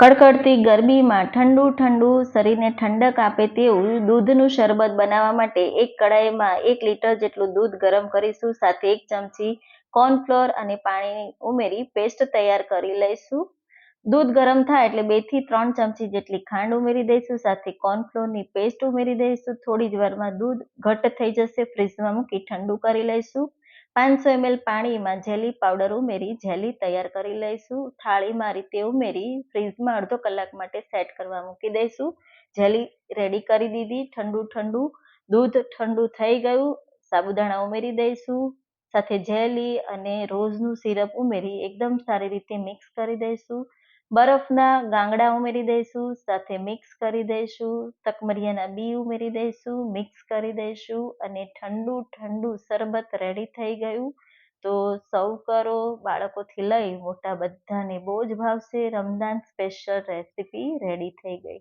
કડકડતી ગરમીમાં ઠંડુ ઠંડુ શરીરને ઠંડક આપે તેવું દૂધનું શરબત બનાવવા માટે એક કડાઈમાં 1 લીટર જેટલું દૂધ ગરમ કરીશું. સાથે 1 ચમચી કોર્નફ્લોર અને પાણી ઉમેરી પેસ્ટ તૈયાર કરી લઈશું. દૂધ ગરમ થાય એટલે 2 થી 3 ચમચી જેટલી ખાંડ ઉમેરી દઈશું. સાથે કોર્નફ્લોરની પેસ્ટ ઉમેરી દઈશું. થોડી જ વારમાં દૂધ ઘટ્ટ થઈ જશે. ફ્રીજમાં મૂકી ઠંડુ કરી લઈશું. 500 ml પાણીમાં જેલી પાવડર ઉમેરી જેલી તૈયાર કરી લઈશું. થાળીમાં રીતે ઉમેરી ફ્રીજમાં અડધો કલાક માટે સેટ કરવા મૂકી દઈશું. જેલી રેડી કરી દીધી. ઠંડુ ઠંડુ દૂધ ઠંડુ થઈ ગયું. સાબુદાણા ઉમેરી દઈશું. સાથે જેલી અને રોઝનું સિરપ ઉમેરી એકદમ સારી રીતે મિક્સ કરી દઈશું. બરફના ગાંગડા ઉમેરી દઈશું. સાથે મિક્સ કરી દઈશું. તકમરિયાના બી ઉમેરી દઈશું. મિક્સ કરી દઈશું અને ઠંડુ ઠંડુ શરબત રેડી થઈ ગયું. તો સર્વ કરો. બાળકોથી લઈ મોટા બધાને બહુ જ ભાવશે. રમઝાન સ્પેશિયલ રેસીપી રેડી થઈ ગઈ.